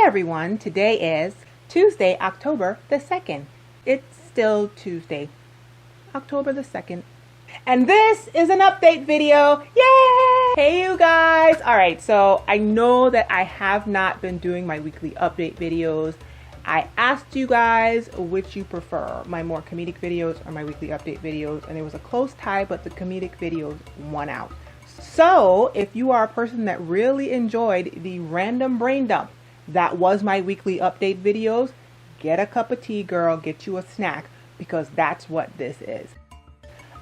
everyone, today is Tuesday, October the 2nd. It's still Tuesday, October the 2nd. And this is an update video. Yay! Hey you guys! Alright, so I know that I have not been doing my weekly update videos. I asked you guys which you prefer, my more comedic videos or my weekly update videos, and there was a close tie, but the comedic videos won out. So if you are a person that really enjoyed the random brain dump that was my weekly update videos, get a cup of tea, girl, get you a snack, because that's what this is.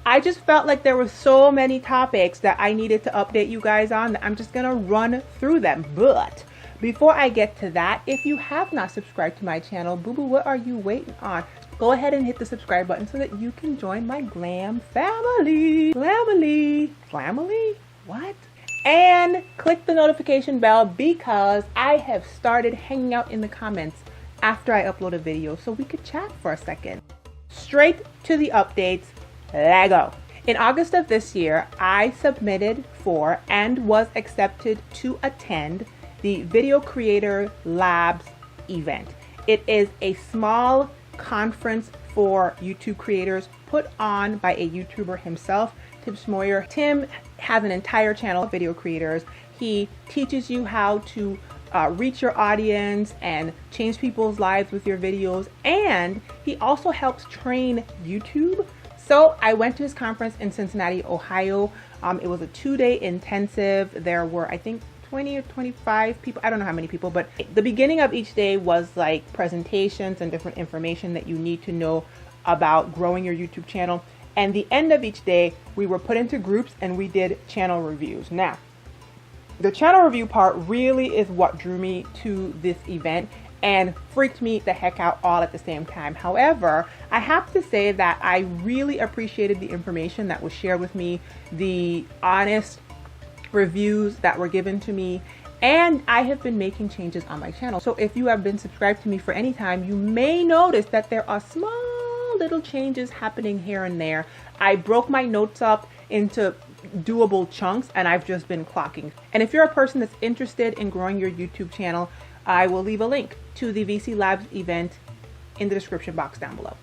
I just felt like there were so many topics that I needed to update you guys on that I'm just gonna run through them. But before I get to that, if you have not subscribed to my channel, boo-boo, what are you waiting on? Go ahead and hit the subscribe button so that you can join my glam family. Family? What? And click the notification bell because I have started hanging out in the comments after I upload a video so we could chat for a second. Straight to the updates. Let's go. In August of this year, I submitted for and was accepted to attend the Video Creator Labs event. It is a small conference for YouTube creators put on by a YouTuber himself, Tim Smoyer. Tim has an entire channel of video creators. He teaches you how to reach your audience and change people's lives with your videos, and he also helps train YouTube. So I went to his conference in Cincinnati, Ohio. It was a 2-day intensive. There were, I think, 20 or 25 people. I don't know how many people, but the beginning of each day was like presentations and different information that you need to know about growing your YouTube channel. And the end of each day, we were put into groups and we did channel reviews. Now, the channel review part really is what drew me to this event and freaked me the heck out all at the same time. However, I have to say that I really appreciated the information that was shared with me, the honest reviews that were given to me, and I have been making changes on my channel. So if you have been subscribed to me for any time, you may notice that there are small little changes happening here and there. I broke my notes up into doable chunks and I've just been clocking. And if you're a person that's interested in growing your YouTube channel, I will leave a link to the VC Labs event in the description box down below.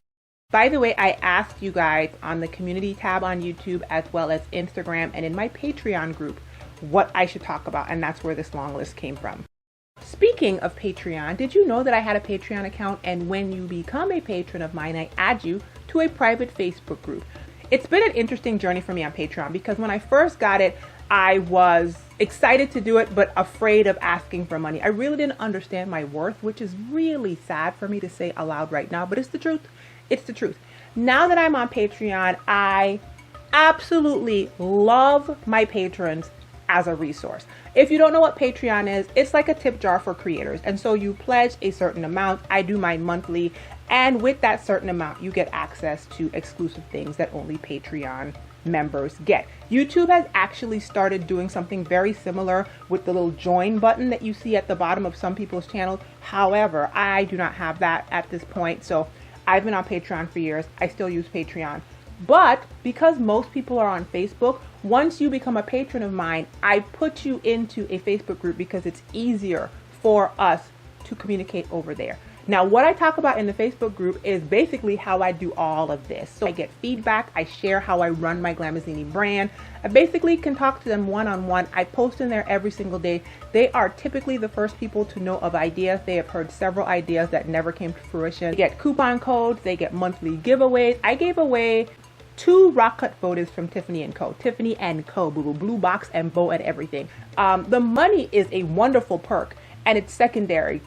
By the way, I asked you guys on the community tab on YouTube as well as Instagram and in my Patreon group what I should talk about, and that's where this long list came from. Speaking of Patreon, did you know that I had a Patreon account, and when you become a patron of mine, I add you to a private Facebook group. It's been an interesting journey for me on Patreon because when I first got it, I was excited to do it, but afraid of asking for money. I really didn't understand my worth, which is really sad for me to say aloud right now, but it's the truth. It's the truth. Now that I'm on Patreon, I absolutely love my patrons as a resource. If you don't know what Patreon is, it's like a tip jar for creators. And so you pledge a certain amount. I do mine monthly. And with that certain amount, you get access to exclusive things that only Patreon members get. YouTube has actually started doing something very similar with the little join button that you see at the bottom of some people's channels. However, I do not have that at this point. So I've been on Patreon for years. I still use Patreon. But because most people are on Facebook, once you become a patron of mine, I put you into a Facebook group because it's easier for us to communicate over there. Now, what I talk about in the Facebook group is basically how I do all of this. So I get feedback, I share how I run my glamazini brand. I basically can talk to them one-on-one. I post in there every single day. They are typically the first people to know of ideas. They have heard several ideas that never came to fruition. They get coupon codes, they get monthly giveaways. I gave away 2 rock cut photos from Tiffany & Co. Tiffany & Co. Blue box and bow and everything. The money is a wonderful perk and it's secondary.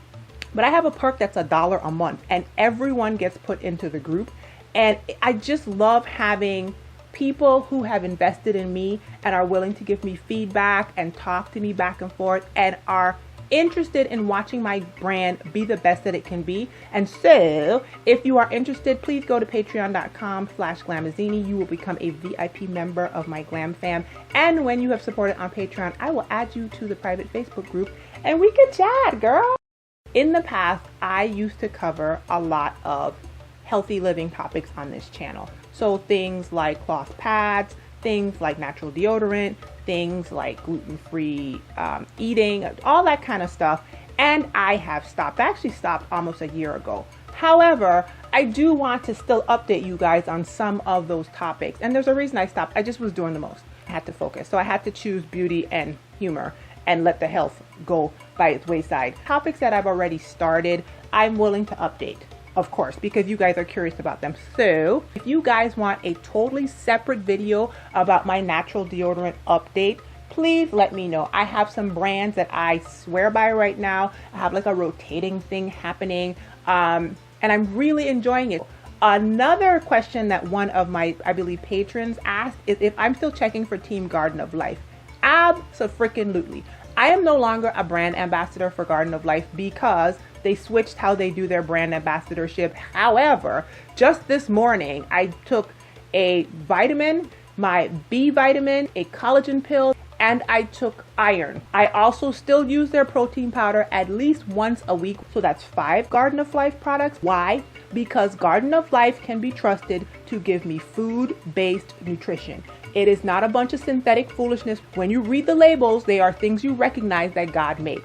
But I have a perk that's $1 a month and everyone gets put into the group. And I just love having people who have invested in me and are willing to give me feedback and talk to me back and forth and are interested in watching my brand be the best that it can be. And so if you are interested, please go to patreon.com/glamazini. You will become a VIP member of my glam fam. And when you have supported on Patreon, I will add you to the private Facebook group and we can chat, girl. In the past, I used to cover a lot of healthy living topics on this channel. So things like cloth pads, things like natural deodorant, things like gluten-free eating, all that kind of stuff. and I have stopped. I actually stopped almost a year ago. However, I do want to still update you guys on some of those topics. And there's a reason I stopped. I just was doing the most. I had to focus. So I had to choose beauty and humor and let the health go by its wayside. Topics that I've already started, I'm willing to update, of course, because you guys are curious about them. So if you guys want a totally separate video about my natural deodorant update, please let me know. I have some brands that I swear by right now. I have like a rotating thing happening, and I'm really enjoying it. Another question that one of my, I believe, patrons asked is if I'm still checking for Team Garden of Life. Abso-freaking-lutely. I am no longer a brand ambassador for Garden of Life because they switched how they do their brand ambassadorship. However, just this morning, I took a vitamin, my B vitamin, a collagen pill, and I took iron. I also still use their protein powder at least once a week. So that's 5 Garden of Life products. Why? Because Garden of Life can be trusted to give me food-based nutrition. It is not a bunch of synthetic foolishness. When you read the labels, they are things you recognize that God made.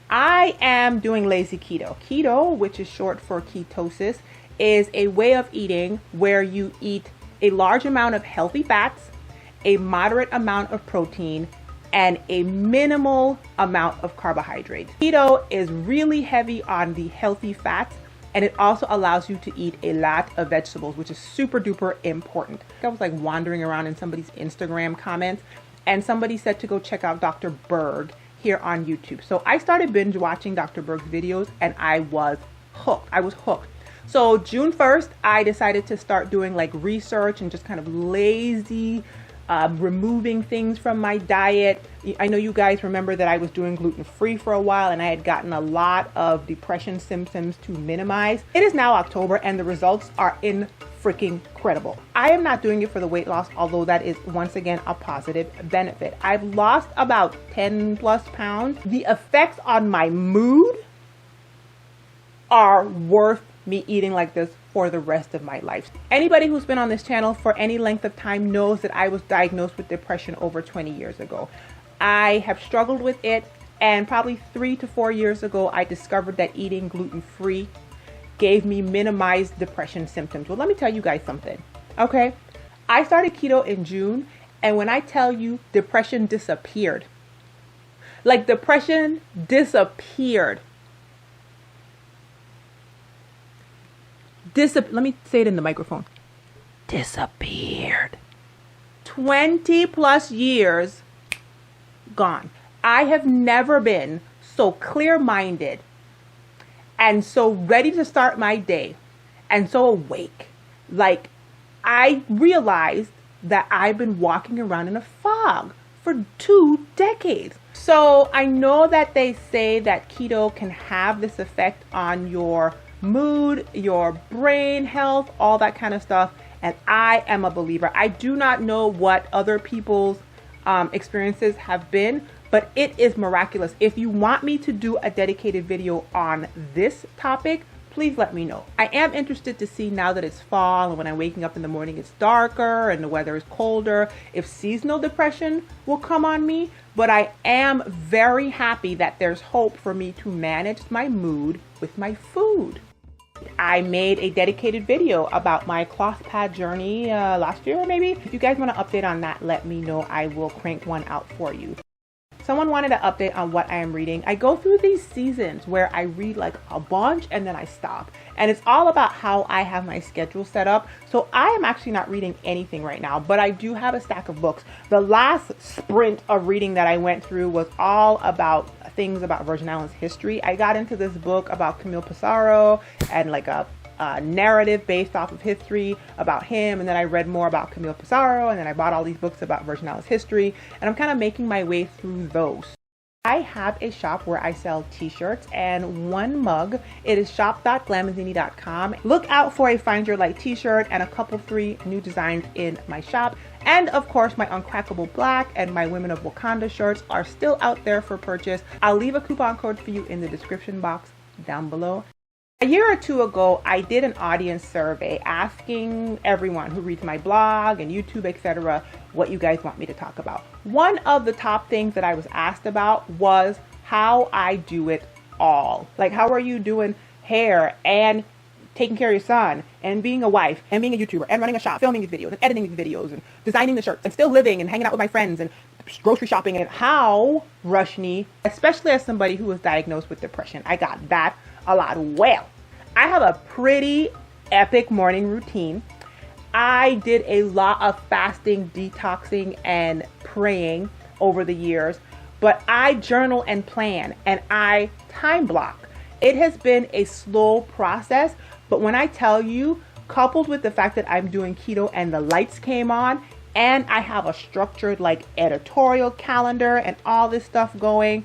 I am doing lazy keto. Keto, which is short for ketosis, is a way of eating where you eat a large amount of healthy fats, a moderate amount of protein, and a minimal amount of carbohydrates. Keto is really heavy on the healthy fats, and it also allows you to eat a lot of vegetables, which is super duper important. I was like wandering around in somebody's Instagram comments, and somebody said to go check out Dr. Berg here on YouTube. So I started binge watching Dr. Berg's videos, and I was hooked. I was hooked. So June 1st, I decided to start doing like research and just kind of lazy removing things from my diet. I know you guys remember that I was doing gluten-free for a while, and I had gotten a lot of depression symptoms to minimize. It is now October, and the results are freaking incredible. I am not doing it for the weight loss, although that is once again a positive benefit. I've lost about 10 plus pounds. The effects on my mood are worth me eating like this for the rest of my life. Anybody who's been on this channel for any length of time knows that I was diagnosed with depression over 20 years ago. I have struggled with it, and probably 3 to 4 years ago, I discovered that eating gluten-free gave me minimized depression symptoms. Well, let me tell you guys something, okay? I started keto in June, and when I tell you depression disappeared, like depression disappeared. Let me say it in the microphone. Disappeared. 20 plus years gone. I have never been so clear-minded and so ready to start my day and so awake. Like, I realized that I've been walking around in a fog for 2 decades. So I know that they say that keto can have this effect on your mood, your brain health, all that kind of stuff, and I am a believer. I do not know what other people's experiences have been, but it is miraculous. If you want me to do a dedicated video on this topic, please let me know. I am interested to see, now that it's fall and when I'm waking up in the morning it's darker and the weather is colder, if seasonal depression will come on me. But I am very happy that there's hope for me to manage my mood with my food. I made a dedicated video about my cloth pad journey last year, maybe. If you guys want to update on that, let me know. I will crank one out for you. Someone wanted an update on what I am reading. I go through these seasons where I read like a bunch and then I stop. And it's all about how I have my schedule set up. So I am actually not reading anything right now, but I do have a stack of books. The last sprint of reading that I went through was all about things about Virgin Islands history. I got into this book about Camille Pissarro and like a narrative based off of history about him, and then I read more about Camille Pissarro, and then I bought all these books about Virgin Islands history, and I'm kind of making my way through those. I have a shop where I sell t-shirts and one mug. It is shop.glamazini.com. Look out for a Find Your Light t-shirt and a couple free new designs in my shop. And of course, my Uncrackable Black and my Women of Wakanda shirts are still out there for purchase. I'll leave a coupon code for you in the description box down below. A year or two ago, I did an audience survey asking everyone who reads my blog and YouTube, etc., what you guys want me to talk about. One of the top things that I was asked about was how I do it all? Like, how are you doing hair and taking care of your son and being a wife and being a YouTuber and running a shop, filming these videos and editing these videos and designing the shirts and still living and hanging out with my friends and grocery shopping? And how, Rushni, especially as somebody who was diagnosed with depression, I got that a lot. Well, I have a pretty epic morning routine. I did a lot of fasting, detoxing, and praying over the years, but I journal and plan and I time block. It has been a slow process, but when I tell you, coupled with the fact that I'm doing keto and the lights came on, and I have a structured like editorial calendar and all this stuff going,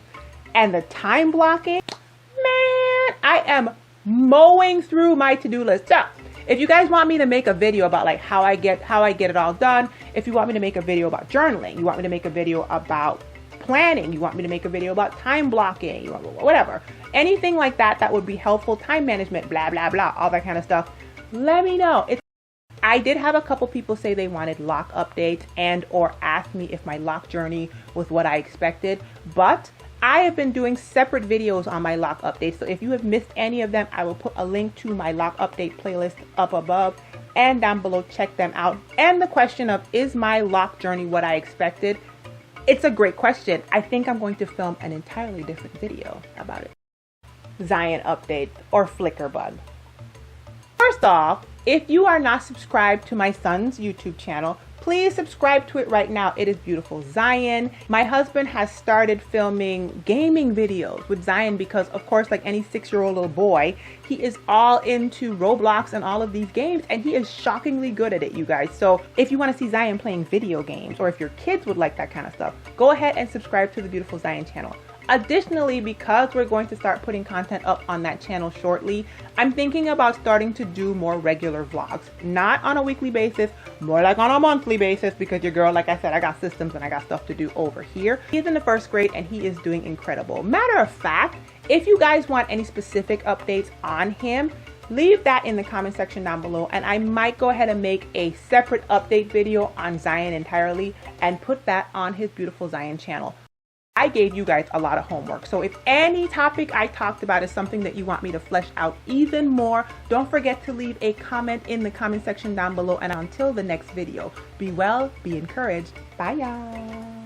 and the time blocking, man, I am mowing through my to-do list. So if you guys want me to make a video about like how I get it all done, if you want me to make a video about journaling, you want me to make a video about planning, you want me to make a video about time blocking, you want whatever, anything like that that would be helpful, time management, blah blah blah, all that kind of stuff, let me know. I did have a couple people say they wanted lock updates and or ask me if my lock journey was what I expected, but I have been doing separate videos on my lock updates, so if you have missed any of them, I will put a link to my lock update playlist up above and down below. Check them out. And the question of, is my lock journey what I expected? It's a great question. I think I'm going to film an entirely different video about it. Zion update or flicker bug. First off, if you are not subscribed to my son's YouTube channel, please subscribe to it right now. It is beautiful. Zion, my husband has started filming gaming videos with Zion because, of course, like any 6-year-old little boy, he is all into Roblox and all of these games, and he is shockingly good at it, you guys. So if you want to see Zion playing video games, or if your kids would like that kind of stuff, go ahead and subscribe to the beautiful Zion channel. Additionally, because we're going to start putting content up on that channel shortly, I'm thinking about starting to do more regular vlogs. Not on a weekly basis, more like on a monthly basis, because your girl, like I said, I got systems and I got stuff to do over here. He's in the 1st grade and he is doing incredible. Matter of fact, if you guys want any specific updates on him, leave that in the comment section down below, and I might go ahead and make a separate update video on Zion entirely and put that on his beautiful Zion channel. I gave you guys a lot of homework, so if any topic I talked about is something that you want me to flesh out even more, don't forget to leave a comment in the comment section down below. And until the next video, be well, be encouraged. Bye y'all.